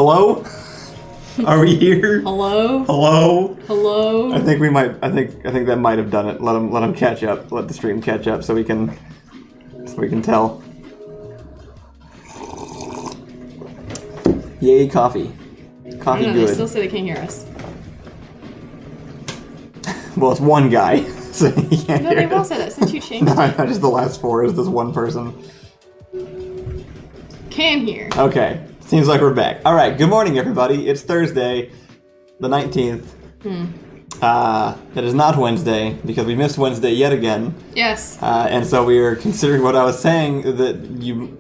Hello? Are we here? Hello? Hello? Hello? I think we might. I think that might have done it. Let them catch up. Let the stream catch up so we can tell. Yay, coffee. Coffee good. They still say they can't hear us. Well, it's one guy, so he can't No, hear they've all us. said it since you changed No, it. just the last four is this one person. Can hear. Okay, seems like we're back. All right, good morning, everybody. It's Thursday, the 19th. It is not Wednesday, because we missed Wednesday yet again. Yes. And so we are considering what I was saying that you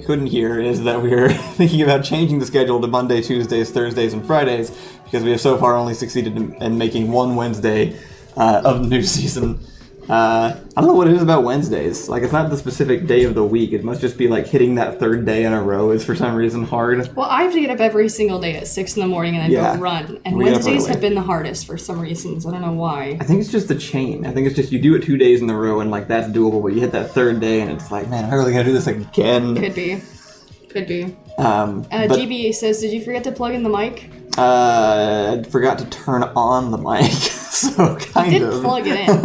couldn't hear is that we are thinking about changing the schedule to Monday, Tuesdays, Thursdays, and Fridays, because we have so far only succeeded in making one Wednesday of the new season. I don't know what it is about Wednesdays. Like, it's not the specific day of the week. It must just be like hitting that third day in a row is for some reason hard. Well, I have to get up every single day at 6 in the morning and then go run. And Wednesdays have been the hardest for some reasons. I don't know why. I think it's just the chain. I think it's just you do it 2 days in a row and like that's doable, but you hit that third day and it's like, man, am I really gonna do this again? Could be. But GBA says, did you forget to plug in the mic? I forgot to turn on the mic, so kind You of. did plug it in.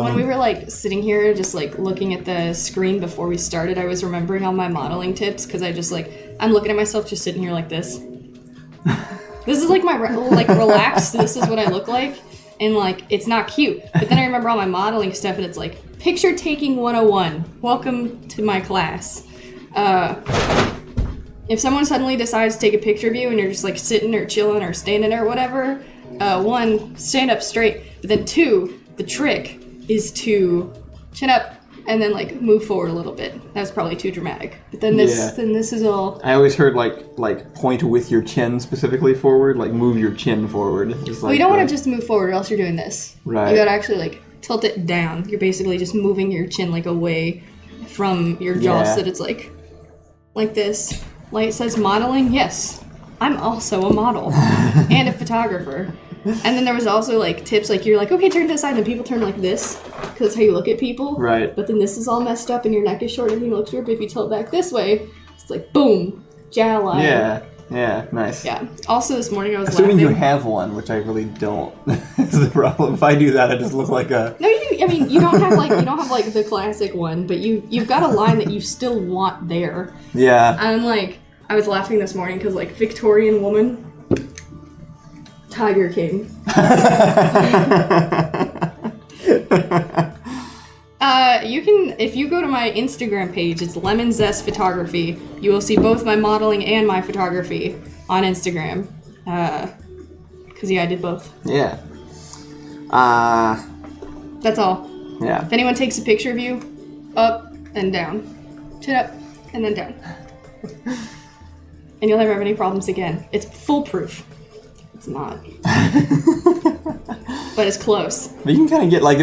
When we were like sitting here just like looking at the screen before we started, I was remembering all my modeling tips because I just I'm looking at myself just sitting here like this. This is like my relaxed, this is what I look like, and like it's not cute. But then I remember all my modeling stuff and it's like picture taking 101. Welcome to my class. If someone suddenly decides to take a picture of you and you're just like sitting or chilling or standing or whatever, one, stand up straight, but then two, the trick is to chin up and then like move forward a little bit. That's probably too dramatic. But then this is all. I always heard like point with your chin specifically forward, like move your chin forward. It's Well, you don't want to just move forward or else you're doing this. Right. You gotta actually like tilt it down. You're basically just moving your chin like away from your jaw so that it's like this. Like it says modeling, yes, I'm also a model and a photographer. And then there was also like tips like you're like, okay, turn to the side, and people turn like this because that's how you look at people. Right. But then this is all messed up and your neck is short and everything looks weird. But if you tilt back this way, it's like boom, jawline. Yeah, nice. Yeah. Also this morning I was Assuming laughing. you have one, which I really don't, is the problem. If I do that, I just look like a. No, you do. I mean, you don't have like the classic one, but you've got a line that you still want there. Yeah. And like I was laughing this morning because like Victorian woman, Tiger King. You can, if you go to my Instagram page, it's Lemon Zest Photography. You will see both my modeling and my photography on Instagram. Cause I did both. Yeah. That's all. Yeah. If anyone takes a picture of you, up and down, chin up and then down, and you'll never have any problems again. It's foolproof. It's not. But it's close. But you can kind of get like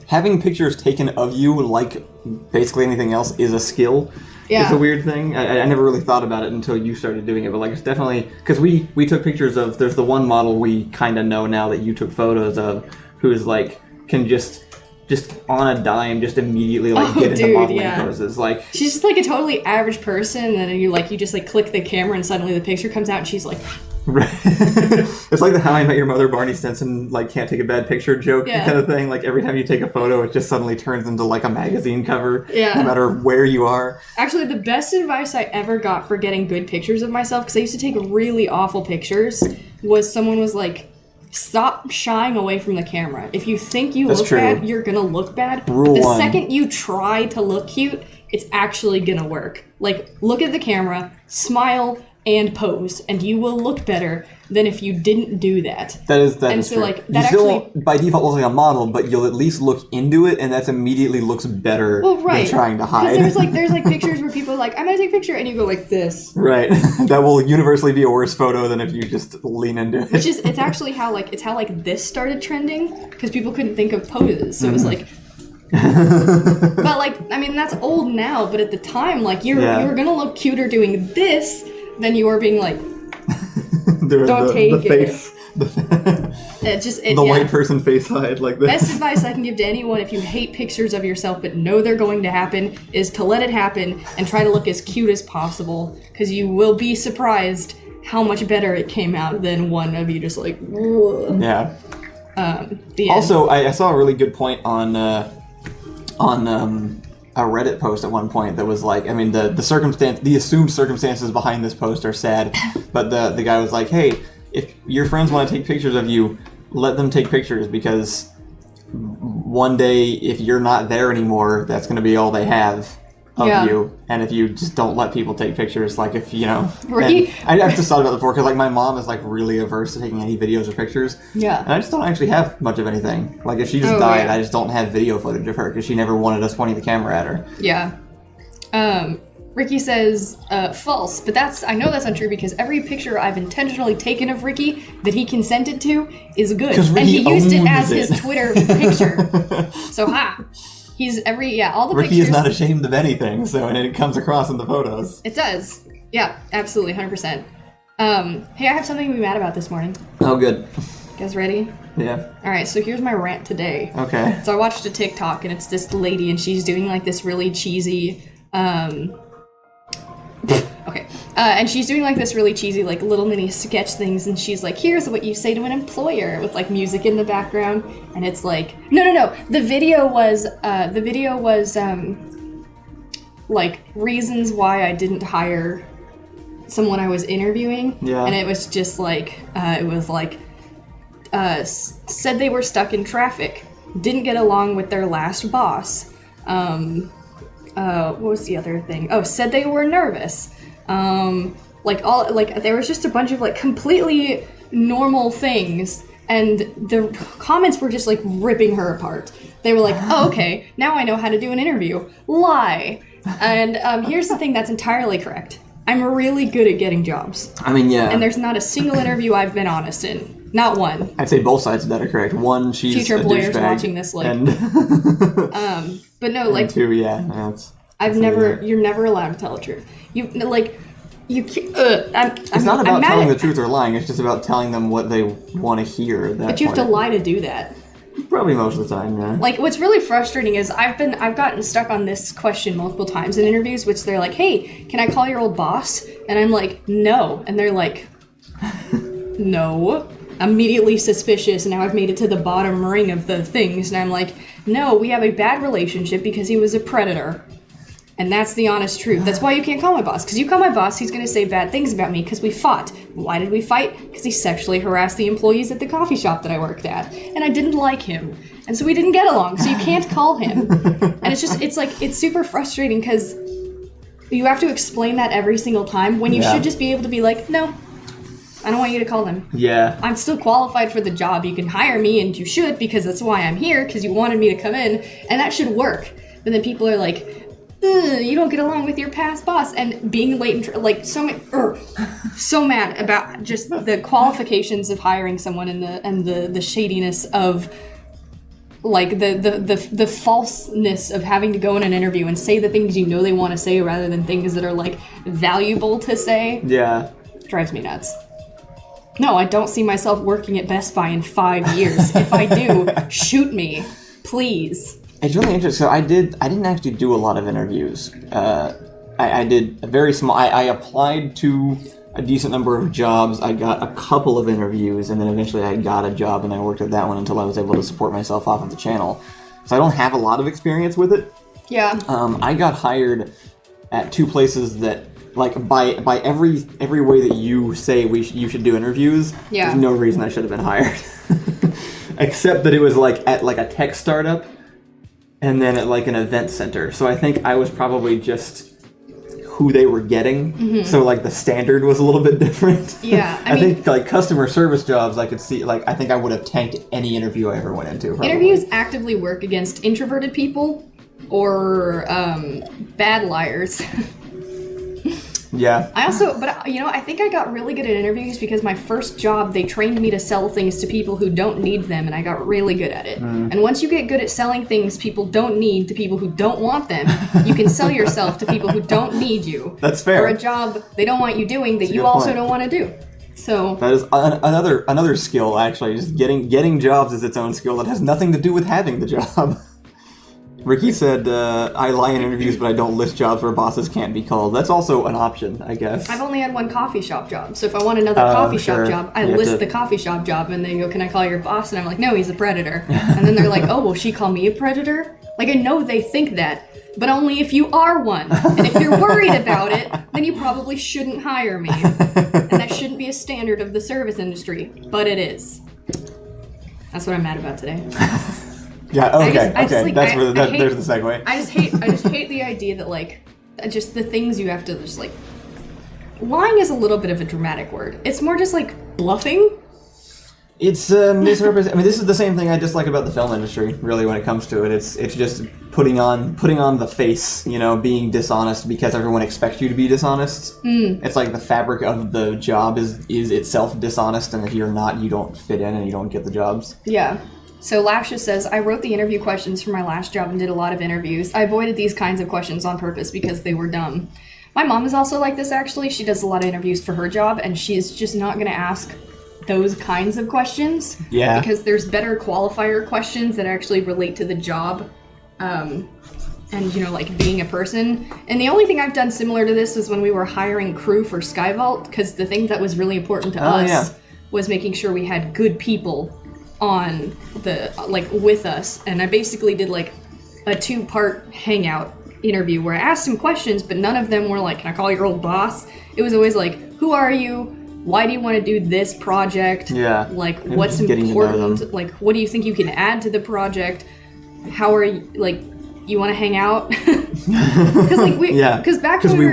having pictures taken of you like basically anything else is a skill. Yeah. It's a weird thing. I never really thought about it until you started doing it, but like it's definitely because we took pictures of. There's the one model we kind of know now that you took photos of, who's like can just on a dime just immediitely like get into modeling poses. Like she's just like a totally average person, and then you just like click the camera and suddenly the picture comes out and she's like. Right. It's like the How I Met Your Mother Barney Stinson like can't take a bad picture joke kind of thing. Like every time you take a photo, it just suddenly turns into like a magazine cover. Yeah. No matter where you are. Actually, the best advice I ever got for getting good pictures of myself, because I used to take really awful pictures, was someone was like, stop shying away from the camera. If you think you look bad, you're gonna look bad. Rule the one. second you try to look cute, it's actually gonna work. Like, look at the camera, smile, and pose, and you will look better than if you didn't do that. That is and so true. like that you still by default look like a model, but you'll at least look into it, and that immediately looks better than trying to hide. There's like pictures where people are like, I'm gonna take a picture, and you go like this. Right. That will universally be a worse photo than if you just lean into it. Which is it's how this started trending because people couldn't think of poses, so it was like. But like, I mean, that's old now, but at the time, like you were gonna look cuter doing this than you were being like. Don't take the it. face. white person face hide like this. Best advice I can give to anyone if you hate pictures of yourself but know they're going to happen is to let it happen and try to look as cute as possible, because you will be surprised how much better it came out than one of you just like, whoa. Yeah. The Also, I saw a really good point on a Reddit post at one point that was like, I mean, the assumed circumstances behind this post are sad, but the guy was like, hey, if your friends want to take pictures of you, let them take pictures, because one day if you're not there anymore, that's going to be all they have of you. And if you just don't let people take pictures, like if, you know, right? I've just thought about it before, because like my mom is like really averse to taking any videos or pictures. Yeah. And I just don't actually have much of anything. Like if she just died, I just don't have video footage of her, because she never wanted us pointing the camera at her. Yeah. Ricky says, false, but I know that's untrue, because every picture I've intentionally taken of Ricky that he consented to is good. And he used it as his Twitter picture. So, he's all the Ricky pictures. is not ashamed of anything, so, and it comes across in the photos. It does. Yeah, absolutely, 100%. Hey, I have something to be mad about this morning. Oh, good. You guys ready? Yeah. Alright, so here's my rant today. Okay. So I watched a TikTok, and it's this lady, and she's doing like this really cheesy, and she's doing like this really cheesy, like little mini sketch things, and she's like, here's what you say to an employer, with like music in the background, and it's like, no, the video was, like reasons why I didn't hire someone I was interviewing, and it was just like, said they were stuck in traffic, didn't get along with their last boss, what was the other thing? Oh, said they were nervous. There was just a bunch of like completely normal things, and the comments were just like ripping her apart. They were like, oh, okay, now I know how to do an interview. Lie. And here's the thing that's entirely correct. I'm really good at getting jobs. I mean, yeah. And there's not a single interview I've been honest in. Not one. I'd say both sides of that are correct. One, she's future a employers douchebag, watching this, like, and but no, like, and two, that's you're never allowed to tell the truth. It's not about telling the truth or lying. It's just about telling them what they want to hear. But you have to lie to do that. Probably most of the time, yeah. Like, what's really frustrating is I've gotten stuck on this question multiple times in interviews, which they're like, hey, can I call your old boss? And I'm like, no. And they're like, no. Immediately suspicious, and now I've made it to the bottom ring of the things, and I'm like, no, we have a bad relationship because he was a predator. And that's the honest truth. That's why you can't call my boss. Because you call my boss, he's going to say bad things about me because we fought. Why did we fight? Because he sexually harassed the employees at the coffee shop that I worked at. And I didn't like him. And so we didn't get along. So you can't call him. And it's super frustrating because you have to explain that every single time when you should just be able to be like, no, I don't want you to call them. Yeah. I'm still qualified for the job. You can hire me, and you should, because that's why I'm here, because you wanted me to come in, and that should work. But then people are like, you don't get along with your past boss, and being late and so mad about just the qualifications of hiring someone and the shadiness of like the falseness of having to go in an interview and say the things you know they want to say rather than things that are like valuable to say. Yeah. Drives me nuts. No, I don't see myself working at Best Buy in 5 years. If I do, shoot me, please. It's really interesting. So I didn't actually do a lot of interviews. I did a very small. I applied to a decent number of jobs. I got a couple of interviews, and then eventually I got a job, and I worked at that one until I was able to support myself off of the channel. So I don't have a lot of experience with it. Yeah. I got hired at two places that, like, by every way that you say you should do interviews, there's no reason I should have been hired. Except that it was like at like a tech startup, and then at like an event center. So I think I was probably just who they were getting. Mm-hmm. So like the standard was a little bit different. Yeah. I think like customer service jobs, I could see, like, I think I would have tanked any interview I ever went into. Probably. Interviews actively work against introverted people or bad liars. Yeah. I think I got really good at interviews because my first job, they trained me to sell things to people who don't need them, and I got really good at it. Mm. And once you get good at selling things people don't need to people who don't want them, you can sell yourself to people who don't need you. That's fair. For a job they don't want you doing that you also don't want to do. So that is another skill, actually. Just getting jobs is its own skill that has nothing to do with having the job. Ricky said, I lie in interviews, but I don't list jobs where bosses can't be called. That's also an option, I guess. I've only had one coffee shop job, so if I want another coffee shop job, I list the coffee shop job, and they go, can I call your boss? And I'm like, no, he's a predator. And then they're like, oh, will she call me a predator? Like, I know they think that, but only if you are one. And if you're worried about it, then you probably shouldn't hire me. And that shouldn't be a standard of the service industry, but it is. That's what I'm mad about today. Yeah, okay. There's the segue. I just hate the idea that, like, just the things you have to just, like... Lying is a little bit of a dramatic word. It's more just, like, bluffing. It's misrepresent. I mean, this is the same thing I dislike about the film industry, really, when it comes to it. It's just putting on the face, you know, being dishonest because everyone expects you to be dishonest. It's like the fabric of the job is itself dishonest, and if you're not, you don't fit in and you don't get the jobs. Yeah. So Lasha says, I wrote the interview questions for my last job and did a lot of interviews. I avoided these kinds of questions on purpose because they were dumb. My mom is also like this, actually. She does a lot of interviews for her job, and she's just not going to ask those kinds of questions. Yeah. Because there's better qualifier questions that actually relate to the job and, you know, like being a person. And the only thing I've done similar to this was when we were hiring crew for Skyvault, because the thing that was really important to us was making sure we had good people on the, like, with us. And I basically did, like, a 2-part hangout interview where I asked some questions, but none of them were like, can I call your old boss? It was always like, who are you? Why do you want to do this project? Yeah. Like, what's important? Like, what do you think you can add to the project? How are you, like, you want to hang out? Because, like, we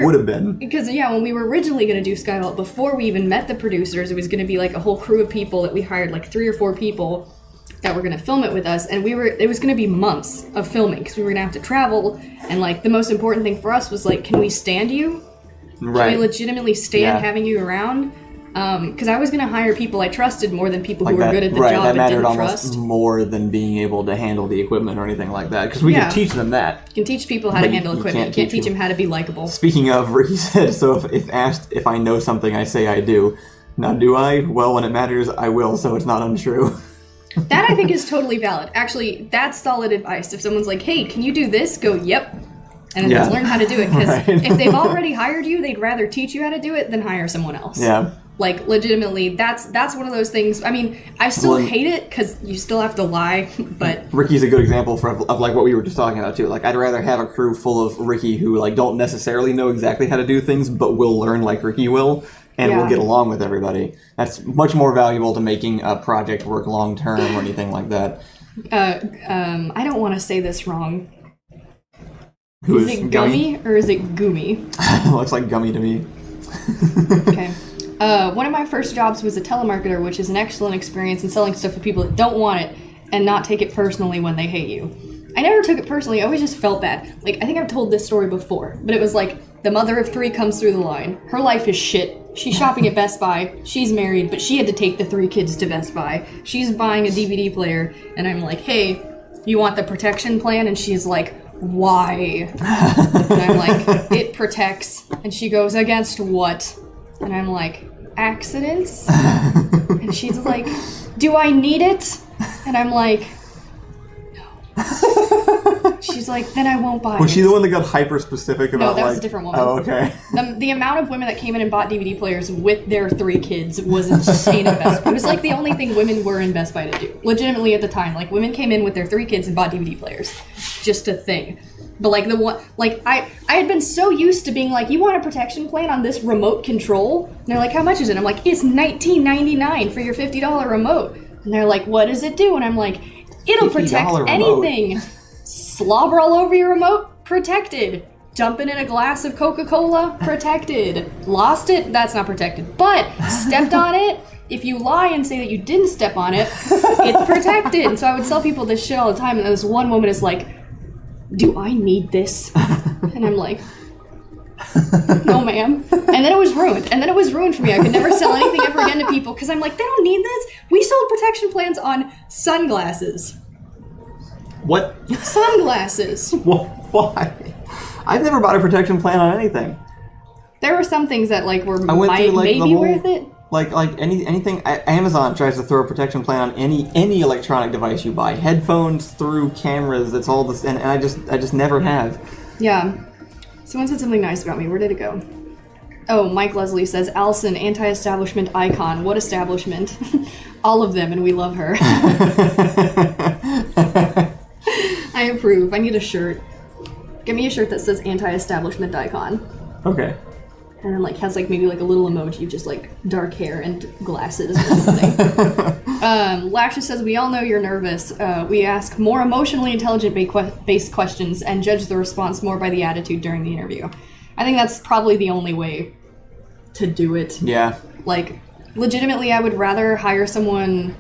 would have been. Because, when we were originally going to do Skyvault, before we even met the producers, it was going to be, like, a whole crew of people that we hired, like, 3 or 4 people that were going to film it with us, and it was going to be months of filming, because we were going to have to travel, and, like, the most important thing for us was, like, can we stand you? Right. Can we legitimately stand having you around? Because I was going to hire people I trusted more than people who were good at the job and didn't trust. That mattered almost more than being able to handle the equipment or anything like that. Because we can teach them that. You can teach people how to handle equipment. You can't teach them how to be likable. Speaking of, Ricky said, so if asked if I know something, I say I do. Now, do I? Well, when it matters, I will, so it's not untrue. That, I think, is totally valid. Actually, that's solid advice. If someone's like, hey, can you do this? Go, yep. And then just learn how to do it. Because if they've already hired you, they'd rather teach you how to do it than hire someone else. Yeah. Like, legitimately, that's one of those things. I mean, I still hate it because you still have to lie, but... Ricky's a good example of like what we were just talking about, too. Like, I'd rather have a crew full of Ricky who, like, don't necessarily know exactly how to do things, but will learn like Ricky will, and will get along with everybody. That's much more valuable to making a project work long-term or anything like that. I don't want to say this wrong. Is it gummy or is it goomy? Looks like gummy to me. Okay. One of my first jobs was a telemarketer, which is an excellent experience in selling stuff to people that don't want it and not take it personally when they hate you. I never took it personally. I always just felt bad. Like, I think I've told this story before, but it was like, the mother of 3 comes through the line. Her life is shit. She's shopping at Best Buy. She's married, but she had to take the 3 kids to Best Buy. She's buying a DVD player, and I'm like, hey, you want the protection plan? And she's like, why? And I'm like, it protects. And she goes, against what? And I'm like, accidents? And she's like, do I need it? And I'm like, no. She's like, then I won't buy it. Was she the one that got hyper specific about? No, that was a different woman. Oh, okay. The amount of women that came in and bought DVD players with their 3 kids was insane at Best Buy. It was like the only thing women were in Best Buy to do. Legitimately at the time. Like, women came in with their 3 kids and bought DVD players. Just a thing. But like I had been so used to being like, you want a protection plan on this remote control? And they're like, how much is it? I'm like, it's $19.99 for your $50 remote. And they're like, what does it do? And I'm like, it'll protect anything. Slobber all over your remote? Protected. Dumping in a glass of Coca-Cola? Protected. Lost it? That's not protected. But stepped on it? If you lie and say that you didn't step on it, it's protected. And so I would tell people this shit all the time, and this one woman is like, do I need this? And I'm like, no, ma'am. And then it was ruined. And then it was ruined for me. I could never sell anything ever again to people because I'm like, they don't need this. We sold protection plans on sunglasses. What? Sunglasses. Why? I've never bought a protection plan on anything. There were some things that like were maybe worth it. anything. Amazon tries to throw a protection plan on any electronic device you buy. Headphones through cameras. It's all this, and I just never have. Yeah. Someone said something nice about me. Where did it go? Oh, Mike Leslie says, Allison, anti-establishment icon. What establishment? All of them, and we love her. I approve. I need a shirt. Get me a shirt that says anti-establishment icon. Okay. And then has maybe a little emoji of just dark hair and glasses or something. Lashes says, we all know you're nervous. We ask more emotionally intelligent based questions and judge the response more by the attitude during the interview. I think that's probably the only way to do it. Yeah. Legitimately, I would rather hire someone...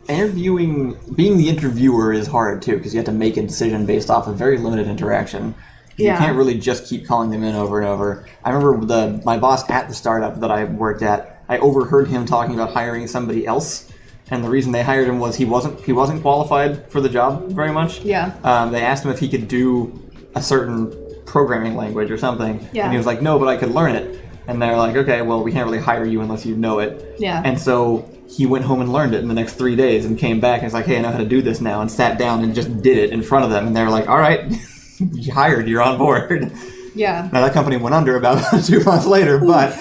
Interviewing, being the interviewer is hard too, because you have to make a decision based off of very limited interaction. You can't really just keep calling them in over and over. I remember my boss at the startup that I worked at, I overheard him talking about hiring somebody else, and the reason they hired him was he wasn't qualified for the job very much. Yeah. They asked him if he could do a certain programming language or something, and he was like, no, but I could learn it. And they're like, okay, well, we can't really hire you unless you know it. Yeah. And so he went home and learned it in the next 3 days and came back and was like, hey, I know how to do this now, and sat down and just did it in front of them. And they were like, all right, you hired, you're on board. Yeah. Now that company went under about 2 months later, but...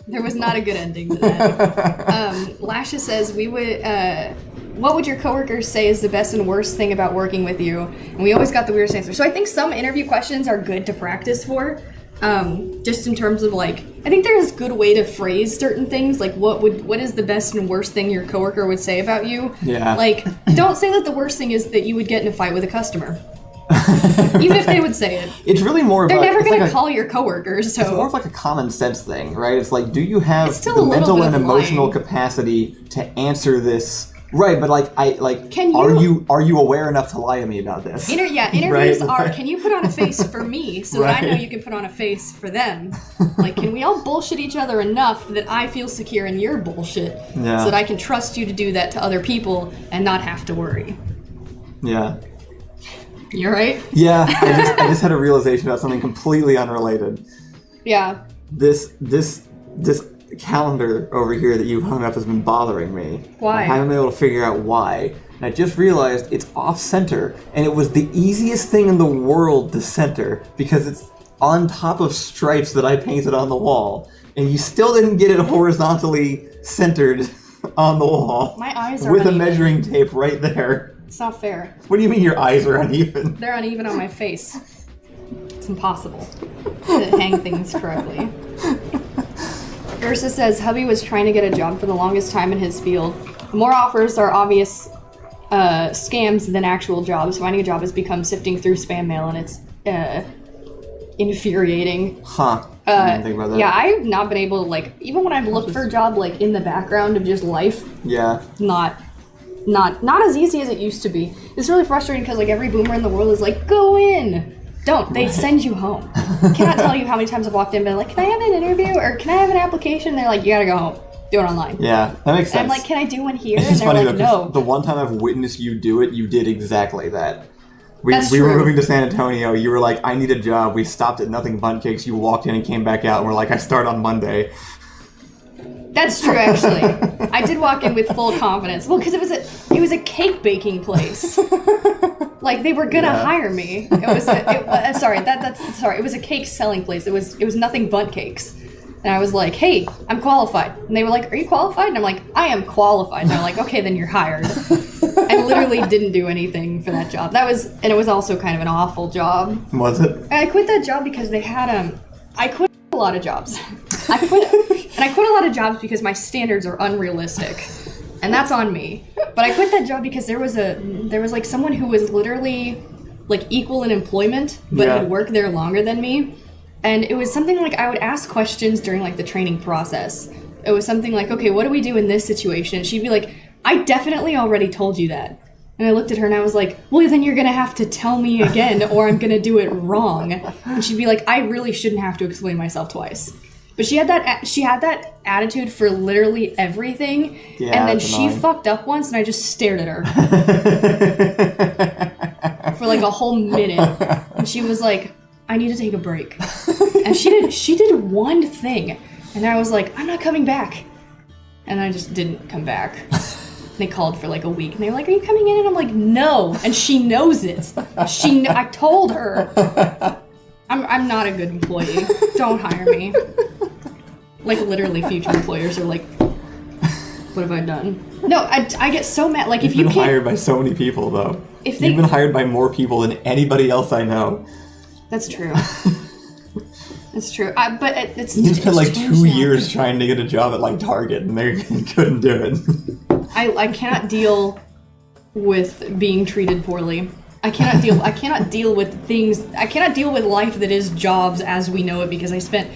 There was not a good ending to that. Lasha says, what would your coworkers say is the best and worst thing about working with you? And we always got the weirdest answer. So I think some interview questions are good to practice for. Just in terms of I think there's a good way to phrase certain things, what is the best and worst thing your coworker would say about you? Yeah. Don't say that the worst thing is that you would get in a fight with a customer. Even if they would say it. It's really more They're about... never going to call your coworkers, so... It's more of a common sense thing, right? It's do you have still the a little mental bit and of emotional lying. capacity to answer this... Right, but Can you... Are you aware enough to lie to me about this? Interviews right? are, can you put on a face for me so that I know you can put on a face for them? Can we all bullshit each other enough that I feel secure in your bullshit so that I can trust you to do that to other people and not have to worry? Yeah. You're right? Yeah, I just had a realization about something completely unrelated. Yeah. This calendar over here that you hung up has been bothering me. Why? I haven't been able to figure out why. And I just realized it's off-center, and it was the easiest thing in the world to center because it's on top of stripes that I painted on the wall, and you still didn't get it horizontally centered on the wall. My eyes are with uneven. a measuring tape right there. It's not fair. What do you mean your eyes are uneven? They're uneven on my face. It's impossible to hang things correctly. Ursa says, hubby was trying to get a job for the longest time in his field. More offers are obvious scams than actual jobs. Finding a job has become sifting through spam mail, and it's infuriating. Huh. I didn't think about that. Yeah, I've not been able to, even when I've looked for a job, in the background of just life, not as easy as it used to be. It's really frustrating because, every boomer in the world is go in! Don't. They send you home. Cannot tell you how many times I've walked in and been can I have an interview or can I have an application? And they're like, you gotta go home. Do it online. Yeah, that makes sense. And I'm can I do one here? It's and they're funny like, though, no. the one time I've witnessed you do it, you did exactly that. We true. were moving to San Antonio. You were like, I need a job. We stopped at Nothing Bundt Cakes. You walked in and came back out and were like, I start on Monday. That's true, actually. I did walk in with full confidence. Well, because it was a cake baking place. They were gonna hire me. It was it was a cake selling place. It was Nothing Bundt Cakes. And I was like, hey, I'm qualified. And they were like, are you qualified? And I'm like, I am qualified. And they're like, okay, then you're hired. I literally didn't do anything for that job. And it was also kind of an awful job. Was it? And I quit that job because they had I quit a lot of jobs. I quit a lot of jobs because my standards are unrealistic. And that's on me. But I quit that job because there was someone who was literally equal in employment, but had worked there longer than me. And it was something I would ask questions during the training process. It was something okay, what do we do in this situation? And she'd be like, I definitely already told you that. And I looked at her and I was like, well, then you're going to have to tell me again or I'm going to do it wrong. And she'd be like, I really shouldn't have to explain myself twice. But she had that attitude for literally everything. Yeah, and then she fucked up once and I just stared at her. For a whole minute. And she was like, I need to take a break. And she did one thing. And I was like, I'm not coming back. And I just didn't come back. They called for like a week, and they were like, are you coming in? And I'm like, no. And she knows it. I told her. I'm not a good employee. Don't hire me. Like, literally, future employers are like, what have I done? No, I get so mad. Like, if you can't... You've been hired by so many people, though. You've been hired by more people than anybody else I know. That's true. That's true. But it's... You spent like 2 years trying to get a job at, like, Target, and they couldn't do it. I cannot deal with being treated poorly. I cannot deal with things. I cannot deal with life that is jobs as we know it, because everyone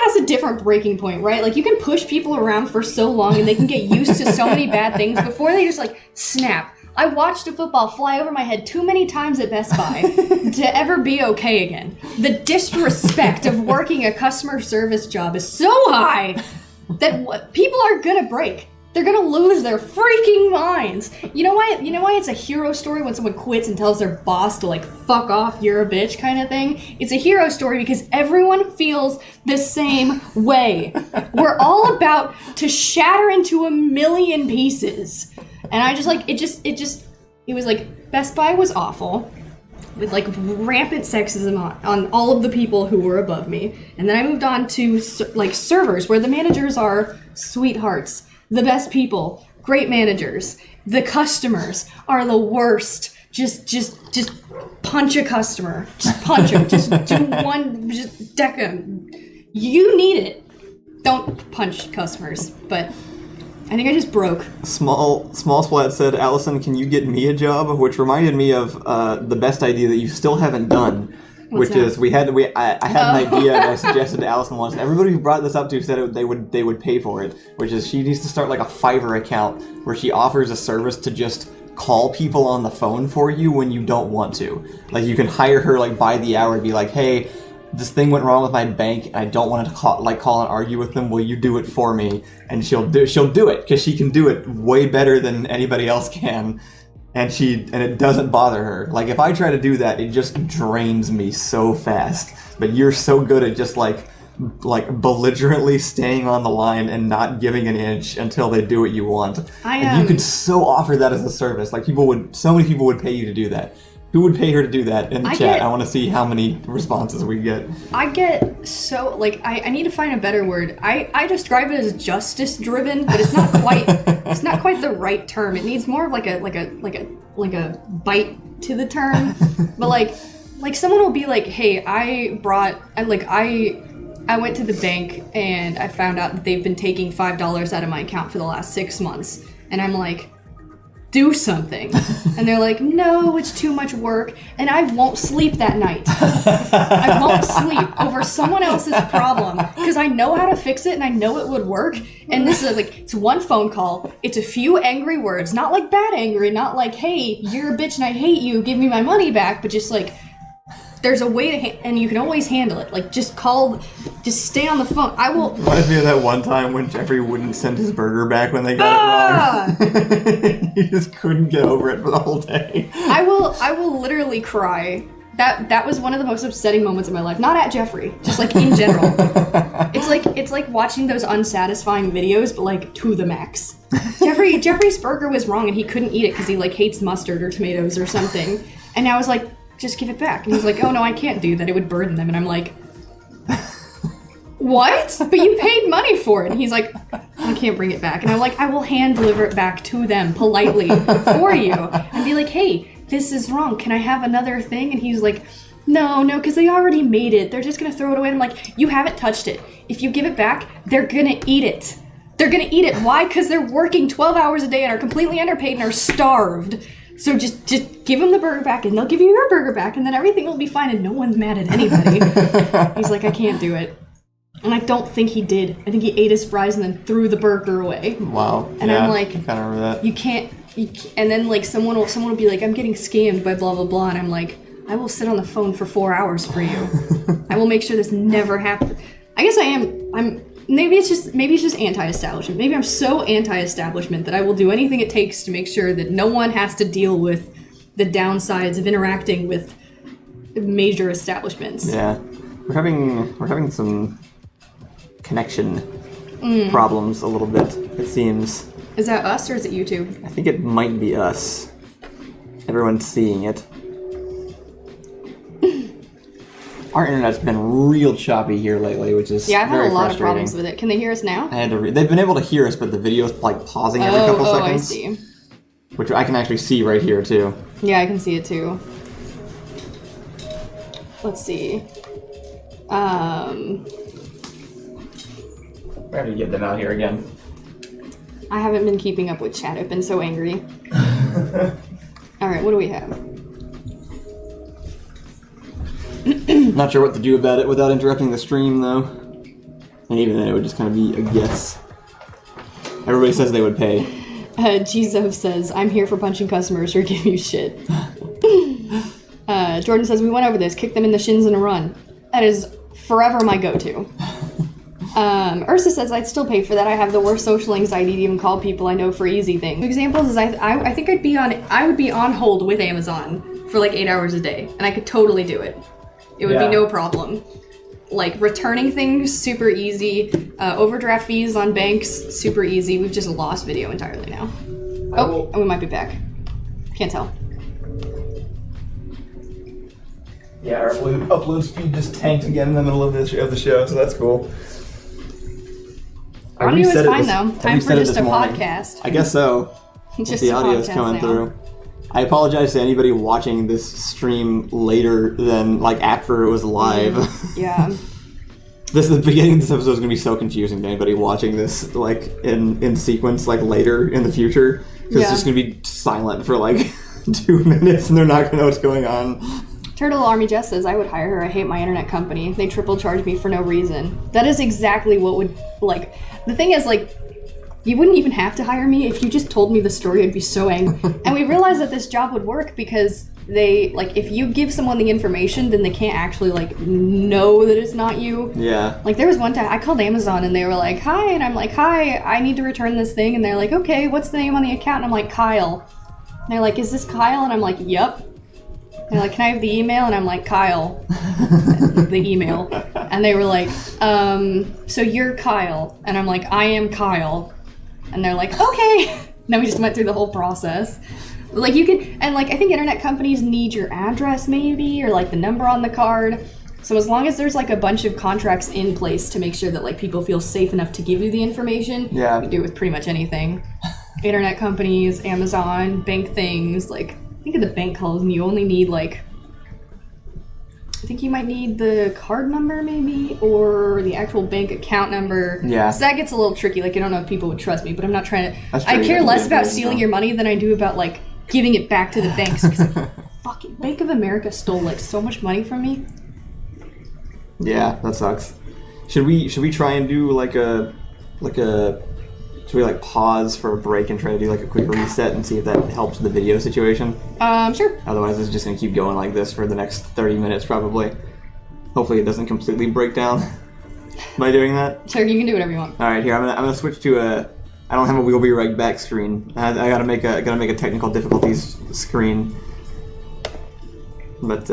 has a different breaking point, right? Like, you can push people around for so long and they can get used to so many bad things before they just, like, snap. I watched a football fly over my head too many times at Best Buy to ever be okay again. The disrespect of working a customer service job is so high that people are gonna break. They're gonna lose their freaking minds. You know why it's a hero story when someone quits and tells their boss to, like, fuck off, you're a bitch kind of thing? It's a hero story because everyone feels the same way. We're all about to shatter into a million pieces. And I just, like, it was like, Best Buy was awful, with, like, rampant sexism on all of the people who were above me. And then I moved on to, like, servers, where the managers are sweethearts, the best people, great managers. The customers are the worst. Just punch a customer. Just punch them. Just do one, just deck them. You need it. Don't punch customers, but... I think I just broke. Small Splat said, Allison, can you get me a job? Which reminded me of the best idea that you still haven't done. What's which that? is, I had an idea that I suggested to Allison once. And everybody who brought this up to said they would pay for it. Which is, she needs to start like a Fiverr account where she offers a service to just call people on the phone for you when you don't want to. Like, you can hire her, like, by the hour and be like, hey, this thing went wrong with my bank, and I don't want to call and argue with them. Will you do it for me? And she'll do it, because she can do it way better than anybody else can, and it doesn't bother her. Like, if I try to do that, it just drains me so fast. But you're so good at just like belligerently staying on the line and not giving an inch until they do what you want. And you could so offer that as a service. Like, so many people would pay you to do that. Who would pay her to do that in the chat? I want to see how many responses we get. I get so, like, I need to find a better word. I describe it as justice driven, but it's not quite the right term. It needs more of like a bite to the term. But like someone will be like, hey, I went to the bank and I found out that they've been taking $5 out of my account for the last 6 months. And I'm like, do something. And they're like, no, it's too much work. And I won't sleep that night. I won't sleep over someone else's problem because I know how to fix it and I know it would work. And this is like, it's one phone call. It's a few angry words, not like bad angry, not like, hey, you're a bitch and I hate you, give me my money back, but just like, there's a way to and you can always handle it. Like, just stay on the phone. I will. Reminds me of that one time when Jeffrey wouldn't send his burger back when they got it wrong. He just couldn't get over it for the whole day. I will literally cry. That was one of the most upsetting moments of my life. Not at Jeffrey, just like in general. It's like watching those unsatisfying videos, but like to the max. Jeffrey's burger was wrong and he couldn't eat it because he like hates mustard or tomatoes or something. And I was like, just give it back. And he's like, oh no, I can't do that. It would burden them. And I'm like, what? But you paid money for it. And he's like, I can't bring it back. And I'm like, I will hand deliver it back to them politely for you. And be like, hey, this is wrong. Can I have another thing? And he's like, no, because they already made it. They're just going to throw it away. And I'm like, you haven't touched it. If you give it back, they're going to eat it. They're going to eat it. Why? Because they're working 12 hours a day and are completely underpaid and are starved. So just give them the burger back and they'll give you your burger back and then everything will be fine and no one's mad at anybody. He's like, I can't do it. And I don't think he did. I think he ate his fries and then threw the burger away. Wow. And yeah, I'm like, I kind of remember that. You can't, and then like someone will be like, I'm getting scammed by blah, blah, blah. And I'm like, I will sit on the phone for 4 hours for you. I will make sure this never happens. I guess maybe it's just anti-establishment. Maybe I'm so anti-establishment that I will do anything it takes to make sure that no one has to deal with the downsides of interacting with major establishments. Yeah. We're having some connection problems a little bit, it seems. Is that us or is it YouTube? I think it might be us. Everyone's seeing it. Our internet's been real choppy here lately, which is I've had very a lot of frustrating. problems with it. Can they hear us now? I had to they've been able to hear us, but the video's like pausing every couple seconds. I see. Which I can actually see right here too. Yeah, I can see it too. Let's see. I have to get them out here again. I haven't been keeping up with chat. I've been so angry. Alright, what do we have? Not sure what to do about it without interrupting the stream, though. And even then, it would just kind of be a guess. Everybody says they would pay. Jizo says, I'm here for punching customers or give you shit. Jordan says, we went over this. Kick them in the shins and a run. That is forever my go-to. Ursa says, I'd still pay for that. I have the worst social anxiety to even call people I know for easy things. Examples is I think I would be on hold with Amazon for like 8 hours a day, and I could totally do it. It would be no problem. Like, returning things, super easy. Overdraft fees on banks, super easy. We've just lost video entirely now. Oh, and we might be back. Can't tell. Yeah, our upload speed just tanked again in the middle of the show, so that's cool. Audio is fine, though. Time for just a podcast. I guess so. Just the audio's coming through. I apologize to anybody watching this stream later than, like, after it was live. Yeah. The beginning of this episode is going to be so confusing to anybody watching this, like, in sequence, like, later in the future. Because it's just going to be silent for, like, 2 minutes and they're not going to know what's going on. Turtle Army Jess says, I would hire her. I hate my internet company. They triple charge me for no reason. That is exactly what would, like... The thing is, like, you wouldn't even have to hire me. If you just told me the story, I'd be so angry. And we realized that this job would work because they, like, if you give someone the information, then they can't actually, like, know that it's not you. Yeah. Like, there was one time, I called Amazon and they were like, hi, and I'm like, hi, I need to return this thing. And they're like, okay, what's the name on the account? And I'm like, Kyle. And they're like, is this Kyle? And I'm like, yep. And they're like, can I have the email? And I'm like, Kyle. The email. And they were like, so you're Kyle. And I'm like, I am Kyle. And they're like, okay. Then we just went through the whole process. Like, you can, and like, I think internet companies need your address maybe, or like the number on the card. So as long as there's like a bunch of contracts in place to make sure that like people feel safe enough to give you the information, you can do it with pretty much anything. Internet companies, Amazon, bank things, like, I think of the bank calls and you only need like, I think you might need the card number maybe, or the actual bank account number. Yeah. So that gets a little tricky. Like, I don't know if people would trust me, but I'm not trying to... I care less about stealing your money than I do about, like, giving it back to the banks. Because fucking Bank of America stole, like, so much money from me. Yeah, that sucks. Should we try and do, like a... Should we, like, pause for a break and try to do, like, a quick reset and see if that helps the video situation? Sure. Otherwise, it's just going to keep going like this for the next 30 minutes, probably. Hopefully it doesn't completely break down by doing that. Sure, you can do whatever you want. All right, here, I'm gonna switch to a... I don't have a We'll Be Right Back screen. I gotta make a technical difficulties screen. But,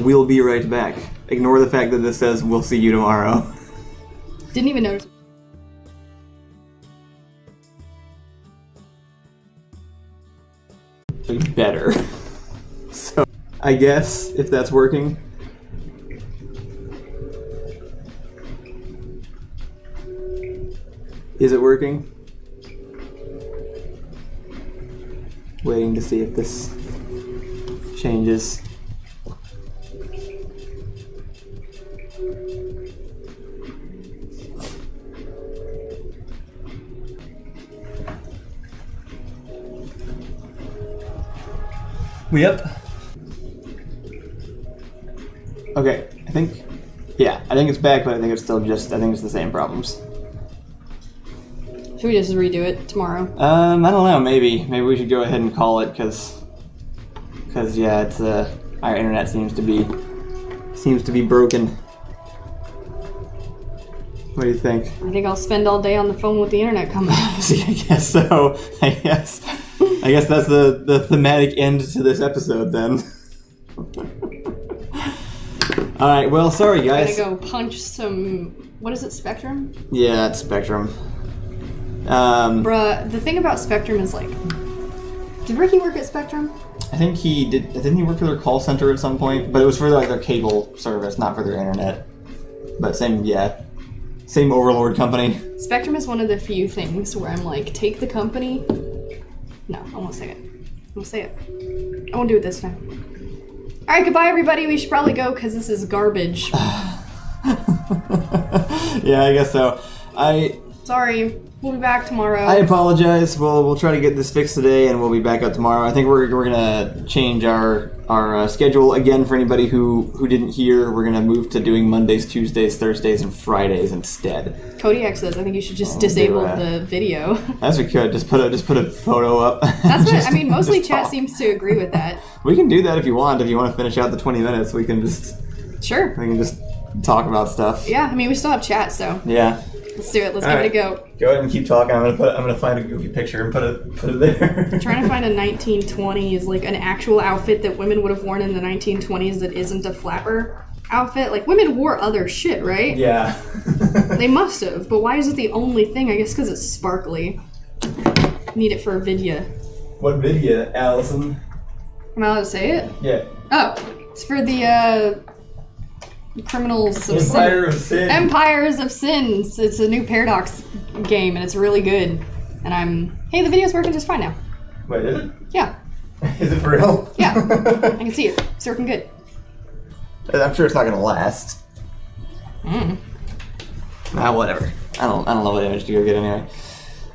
we'll be right back. Ignore the fact that this says, we'll see you tomorrow. Didn't even notice. Better. So, I guess, if that's working. Is it working? Waiting to see if this changes. Yep. Okay, I think it's back, but I think it's still just, I think it's the same problems. Should we just redo it tomorrow? I don't know, maybe we should go ahead and call it, because yeah, it's, our internet seems to be broken. What do you think? I think I'll spend all day on the phone with the internet company. See, I guess so. I guess that's the thematic end to this episode, then. All right. Well, sorry I'm guys. gonna go punch some. What is it? Spectrum? Yeah, it's Spectrum. Bruh, the thing about Spectrum is like, did Ricky work at Spectrum? I think he did. Didn't he work for their call center at some point? But it was for like their cable service, not for their internet. But same overlord company. Spectrum is one of the few things where I'm like, take the company. No, I won't say it. I won't say it. I won't do it this time. All right, goodbye, everybody. We should probably go because this is garbage. Yeah, I guess so. Sorry. We'll be back tomorrow. I apologize. We'll try to get this fixed today, and we'll be back up tomorrow. I think we're gonna change our schedule again for anybody who didn't hear. We're gonna move to doing Mondays, Tuesdays, Thursdays, and Fridays instead. Kodiak says, I think you should just disable the video. As we could just put a photo up. That's what I mean. Mostly chat seems to agree with that. We can do that if you want. If you want to finish out the 20 minutes, we can just talk about stuff. Yeah, I mean we still have chat, so yeah. Let's do it. Let's give it a go. Go ahead and keep talking. I'm gonna find a goofy picture and put it there. I'm trying to find a 1920s, like an actual outfit that women would have worn in the 1920s that isn't a flapper outfit. Like women wore other shit, right? Yeah. They must have, but why is it the only thing? I guess because it's sparkly. Need it for a video. What video, Allison? Am I allowed to say it? Yeah. Oh, it's for the Criminals of Sin. Empires of Sin. It's a new Paradox game, and it's really good. And hey, the video's working just fine now. Wait, is it? Yeah. Is it for real? Yeah. I can see it. It's working good. I'm sure it's not gonna last. Whatever. I don't know what image to go get anyway.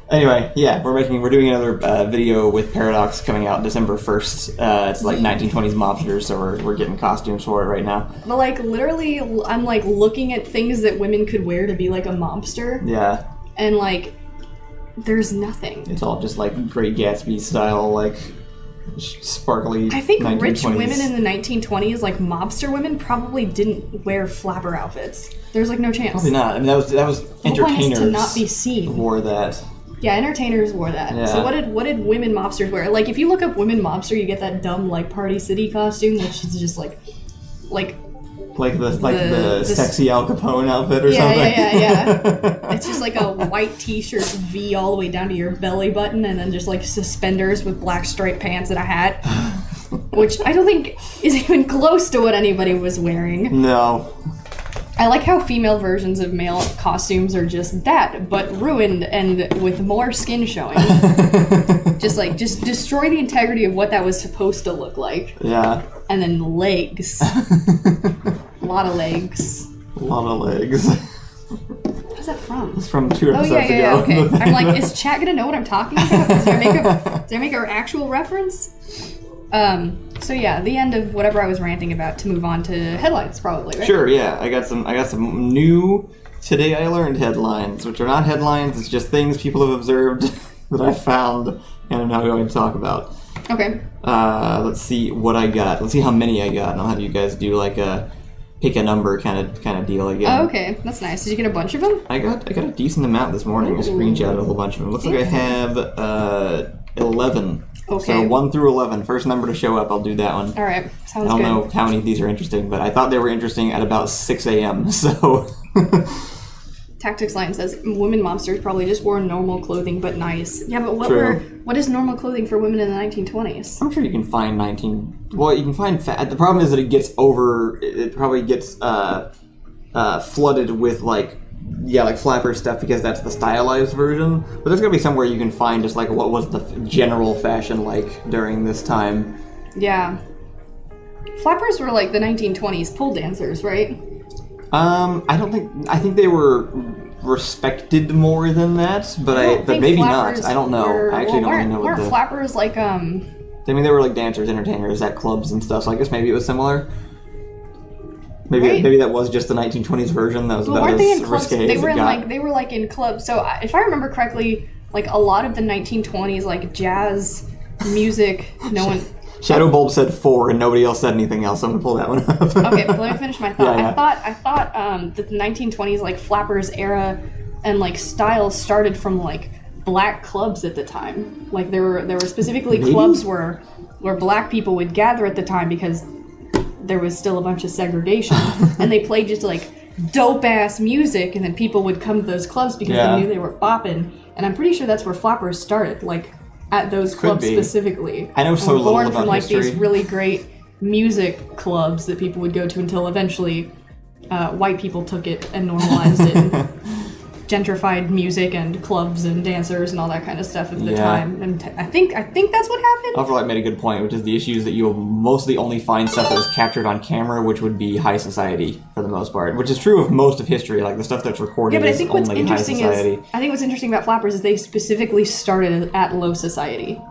Anyway, yeah, we're doing another video with Paradox coming out December 1st. It's like 1920s mobsters, so we're getting costumes for it right now. But like literally, I'm like looking at things that women could wear to be like a mobster. Yeah. And like, there's nothing. It's all just like Great Gatsby style, like sparkly. I think 1920s. Rich women in the 1920s, like mobster women, probably didn't wear flapper outfits. There's like no chance. Probably not. I mean, that was entertainers. The point is to not be seen. Wore that. Yeah, entertainers wore that. Yeah. So what did women mobsters wear? Like, if you look up women mobster, you get that dumb like Party City costume that's just like the sexy Al Capone outfit or something. Yeah. It's just like a white t-shirt V all the way down to your belly button, and then just like suspenders with black striped pants and a hat, which I don't think is even close to what anybody was wearing. No. I like how female versions of male costumes are just that, but ruined and with more skin showing. just destroy the integrity of what that was supposed to look like. Yeah. And then legs. A lot of legs. A lot of legs. What's that from? It's from 2 episodes ago. Yeah, okay. I'm like, is chat gonna know what I'm talking about? Did I make an actual reference? So yeah, the end of whatever I was ranting about to move on to headlines, probably, right? Sure, yeah. I got some new Today I Learned headlines, which are not headlines, it's just things people have observed that I found and I'm now going to talk about. Okay. Let's see what I got. Let's see how many I got, and I'll have you guys do like a pick a number kind of deal again. Oh, okay. That's nice. Did you get a bunch of them? I got a decent amount this morning. I screenshotted a whole bunch of them. Looks like I have 11. Okay. So 1 through 11. First number to show up, I'll do that one. All right. Sounds good. I don't know how many of these are interesting, but I thought they were interesting at about 6 a.m., so... Tactics Line says, women mobsters probably just wore normal clothing, but nice. Yeah, but what is normal clothing for women in the 1920s? I'm sure you can find you can find fat. The problem is that it probably gets flooded with like flapper stuff because that's the stylized version. But there's gotta be somewhere you can find just like what was the general fashion like during this time. Yeah. Flappers were like the 1920s pole dancers, right? I think they were respected more than that, but maybe not. I don't know. I actually don't really know weren't flappers like I mean, they were like dancers, entertainers at clubs and stuff. So I guess maybe it was similar. Maybe that was just the 1920s version. That was about as risque as it got. They were like in clubs. So if I remember correctly, like a lot of the 1920s like jazz music, no one. Shadow Bulb said 4, and nobody else said anything else. So I'm gonna pull that one up. Okay, but let me finish my thought. Yeah. I thought that the 1920s like flappers era and like style started from like black clubs at the time. Like there were specifically clubs where black people would gather at the time because there was still a bunch of segregation, and they played just like dope-ass music, and then people would come to those clubs because they knew they were bopping, and I'm pretty sure that's where flappers started, like, at those clubs specifically. I know so little born about from, like, history. these really great music clubs that people would go to until eventually white people took it and normalized it, and gentrified music and clubs and dancers and all that kind of stuff at the time. And I think that's what happened. Overlight made a good point, which is the issue is that you'll mostly only find stuff that was captured on camera, which would be high society for the most part, which is true of most of history. Like the stuff that's recorded but I think is only high society. I think what's interesting about flappers is they specifically started at low society.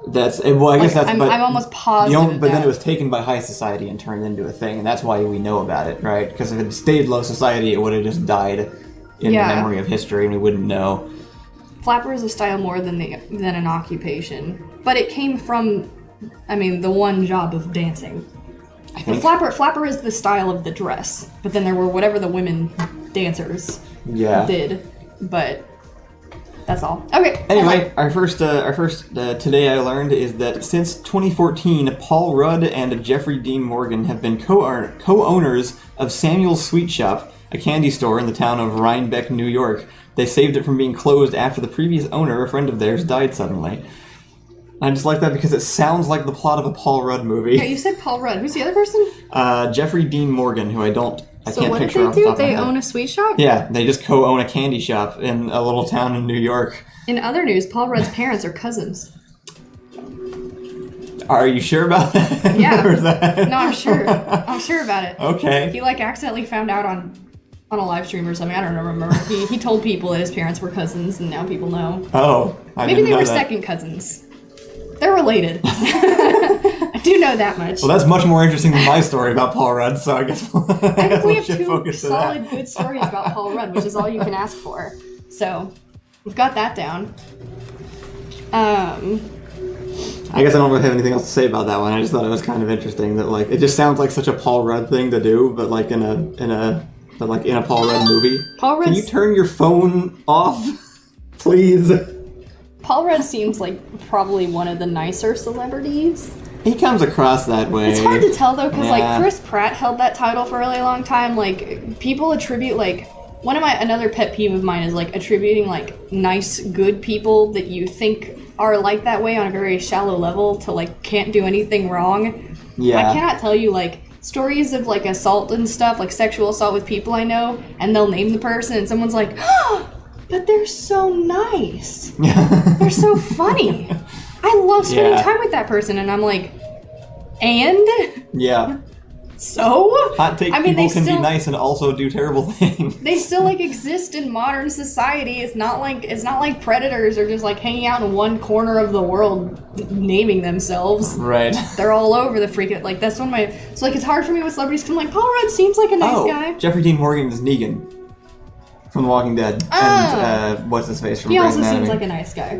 I guess that's. I'm almost positive. But then it was taken by high society and turned into a thing, and that's why we know about it, right? Because if it stayed low society, it would have just died in the memory of history, and we wouldn't know. Flapper is a style more than an occupation, but it came from, the one job of dancing. I think flapper is the style of the dress, but then there were whatever the women dancers did, but. That's all. Okay. Anyway, our first today I learned is that since 2014, Paul Rudd and Jeffrey Dean Morgan have been co-owners of Samuel's Sweet Shop, a candy store in the town of Rhinebeck, New York. They saved it from being closed after the previous owner, a friend of theirs, died suddenly. I just like that because it sounds like the plot of a Paul Rudd movie. Yeah, you said Paul Rudd. Who's the other person? Jeffrey Dean Morgan, who I can't picture off the top of my head. So what did they do? They own a sweet shop? Yeah, they just co-own a candy shop in a little town in New York. In other news, Paul Rudd's parents are cousins. Are you sure about that? Yeah. No, I'm sure. I'm sure about it. Okay. He accidentally found out on a live stream or something. I don't remember. He told people that his parents were cousins, and now people know. Oh, Maybe they were second cousins. They're related. I do know that much. Well, that's much more interesting than my story about Paul Rudd, so I guess I think we have two solid, good stories about Paul Rudd, which is all you can ask for. So, we've got that down. I guess I don't really have anything else to say about that one. I just thought it was kind of interesting that, like, it just sounds like such a Paul Rudd thing to do, but like in a Paul Rudd movie. Can you turn your phone off, please? Paul Rudd seems like probably one of the nicer celebrities. He comes across that way. It's hard to tell though, because like Chris Pratt held that title for a really long time. Like people attribute another pet peeve of mine is like attributing like nice, good people that you think are like that way on a very shallow level to like can't do anything wrong. Yeah. I cannot tell you like stories of like assault and stuff, like sexual assault with people I know, and they'll name the person and someone's like, oh, but they're so nice. They're so funny. I love spending time with that person, and I'm like, and? Yeah. So? Hot take people can be nice and also do terrible things. They still like exist in modern society. It's not like predators are just like hanging out in one corner of the world naming themselves. Right. They're all over the freaking like that's one of my so like it's hard for me with celebrities because I'm like Paul Rudd seems like a nice guy. Jeffrey Dean Morgan is Negan from The Walking Dead. And what's his face from Grey's Anatomy. He also seems like a nice guy.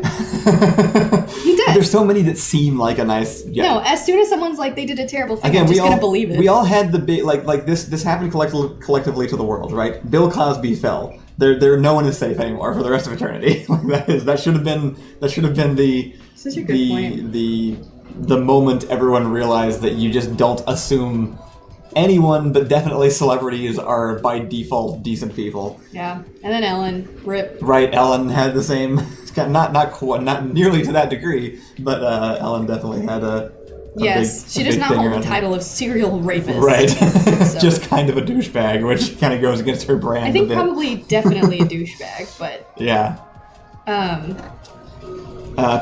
He does. There's so many that seem like a nice guy. No, as soon as someone's like they did a terrible thing, I'm just gonna believe it. We all had the big like this happened collectively to the world, right? Bill Cosby fell. There no one is safe anymore for the rest of eternity. that should have been the such a good point. The moment everyone realized that you just don't assume anyone, but definitely celebrities are by default decent people. Yeah, and then Ellen, rip. Right, Ellen had the same, not nearly to that degree, but Ellen definitely had a she does not hold the title of serial rapist. Right, so. Just kind of a douchebag, which kind of goes against her brand. I think probably definitely a douchebag, but yeah.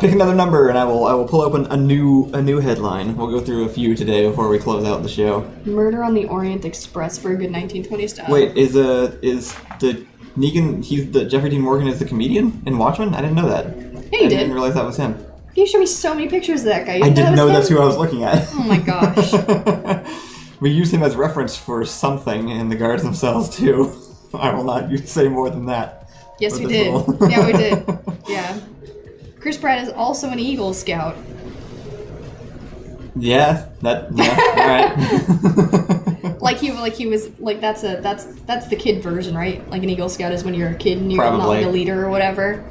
Pick another number, and I will pull open a new headline. We'll go through a few today before we close out the show. Murder on the Orient Express for a good 1920s style. Wait, is the Negan? He's the Jeffrey Dean Morgan is the comedian in Watchmen? I didn't know that. Yeah, you did. I didn't realize that was him. You showed me so many pictures of that guy. I didn't know that's who I was looking at. Oh my gosh. We used him as reference for something in the guards themselves too. I will not say more than that. Yes, we did. Yeah, we did. Yeah. Chris Pratt is also an Eagle Scout. Yeah, alright. like he was that's the kid version, right? Like an Eagle Scout is when you're a kid and you're not like a leader or whatever.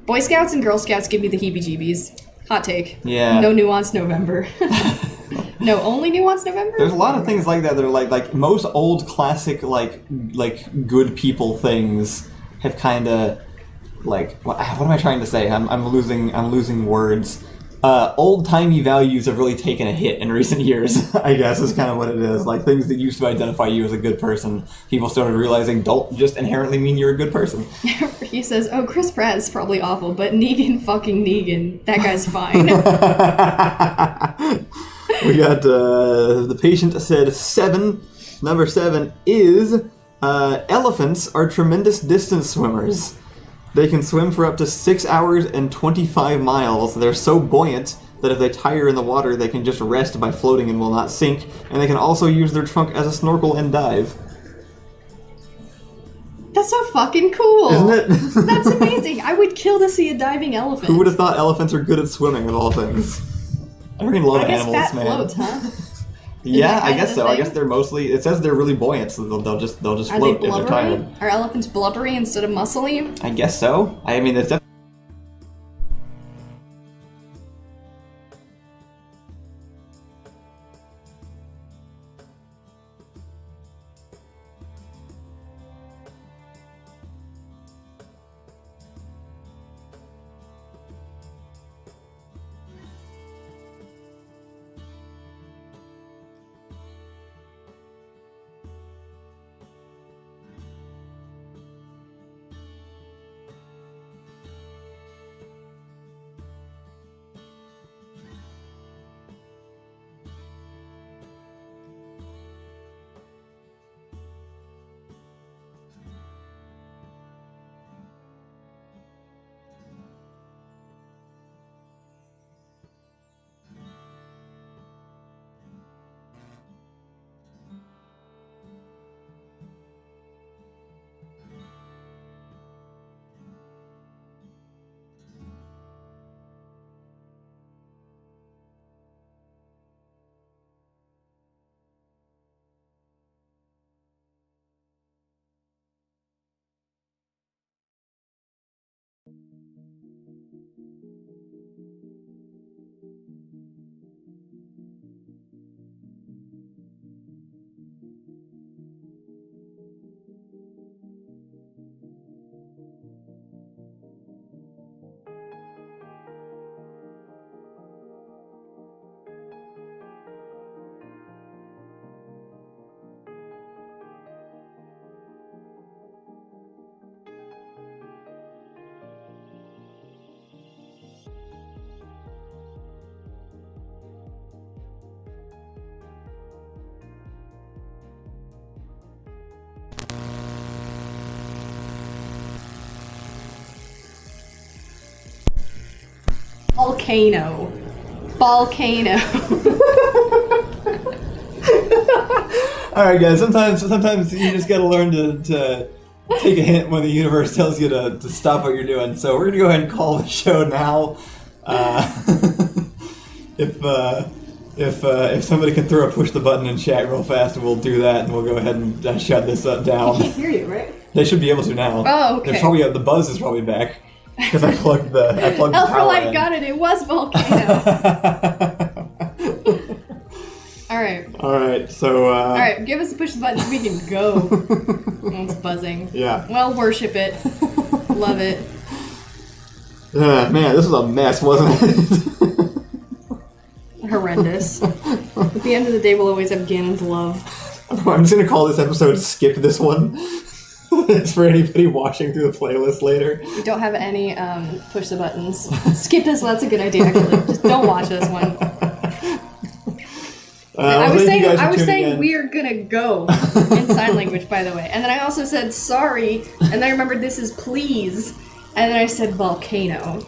Boy Scouts and Girl Scouts give me the heebie-jeebies. Hot take. Yeah. No nuance November. No, only Nuance November? There's a lot of things like that that are like most old classic like good people things have kind of like what am I trying to say? I'm losing words. Old-timey values have really taken a hit in recent years, I guess, is kind of what it is. Like, things that used to identify you as a good person, people started realizing don't just inherently mean you're a good person. He says, oh, Chris Pratt is probably awful, but Negan fucking Negan, that guy's fine. We got, the patient said 7. Number 7 is, elephants are tremendous distance swimmers. They can swim for up to 6 hours and 25 miles. They're so buoyant that if they tire in the water, they can just rest by floating and will not sink. And they can also use their trunk as a snorkel and dive. That's so fucking cool. Isn't it? That's amazing. I would kill to see a diving elephant. Who would have thought elephants are good at swimming, of all things? I freaking love animals, fat man. floats, huh? Yeah, I guess so. I guess they're mostly... It says they're really buoyant, so they'll just float if they're tired. Are elephants blubbery instead of muscly? I guess so. I mean, it's definitely... Volcano. Alright guys, sometimes you just gotta learn to take a hint when the universe tells you to stop what you're doing. So we're gonna go ahead and call the show now. If somebody can throw a push the button in chat real fast, we'll do that, and we'll go ahead and shut this down. I can't hear you, right? They should be able to now. Oh, okay. There's probably the buzz is probably back because I plugged the power Elfrolight in. got it. It was Volcano. All right. So. All right, give us a push the button so we can go. Oh, it's buzzing. Yeah. Well, worship it. Love it. Man, this was a mess, wasn't it? Horrendous. At the end of the day, we'll always have Ganon's love. I'm just gonna call this episode "Skip This One." It's for anybody watching through the playlist later. We don't have any push the buttons. Skip this. That's a good idea. Actually, just don't watch this one. I was saying we're gonna go in sign language, by the way, and then I also said sorry, and then I remembered this is please, and then I said volcano.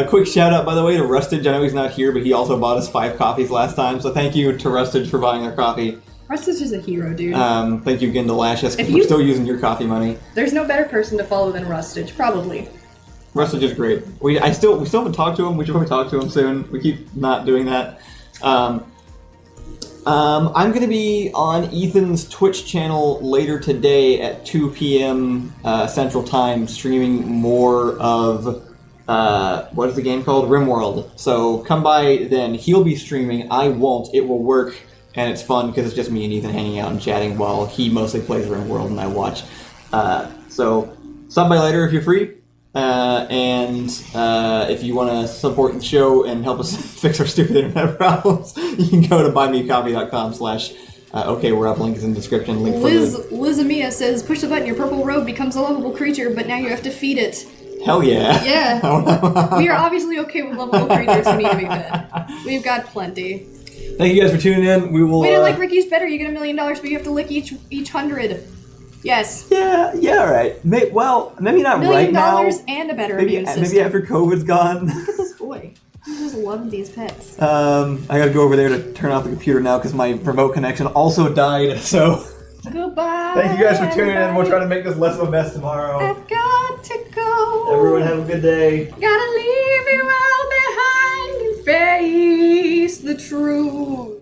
Quick shout out, by the way, to Rustage. I know he's not here, but he also bought us 5 coffees last time, so thank you to Rustage for buying our coffee. Rustage is a hero, dude. Thank you again to Lashes, because we're still using your coffee money. There's no better person to follow than Rustage, probably. Rustage is great. We still haven't talked to him. We should probably talk to him soon. We keep not doing that. I'm going to be on Ethan's Twitch channel later today at 2 p.m. Central Time, streaming more of what is the game called? RimWorld. So come by then. He'll be streaming. I won't. It will work, and it's fun because it's just me and Ethan hanging out and chatting while he mostly plays RimWorld and I watch. So stop by later if you're free. And if you want to support the show and help us fix our stupid internet problems, you can go to buymeacoffee.com/okay, we're up. Link is in the description. Link Lizamia says, push the button, your purple robe becomes a lovable creature, but now you have to feed it. Hell yeah. Yeah. We are obviously okay with lovable creatures who need to be fed. We've got plenty. Thank you guys for tuning in. We will... Wait, I like Ricky's better. You get $1 million, but you have to lick each 100. Yes. Yeah, all right. Well, maybe not right now. $1 million and a better immune system. Maybe after COVID's gone. Look at this boy. He just loves these pets. I gotta go over there to turn off the computer now because my remote connection also died, so... Goodbye. Thank you guys for tuning in. We'll try to make this less of a mess tomorrow. I've got to go. Everyone have a good day. Gotta leave you all behind and face the truth.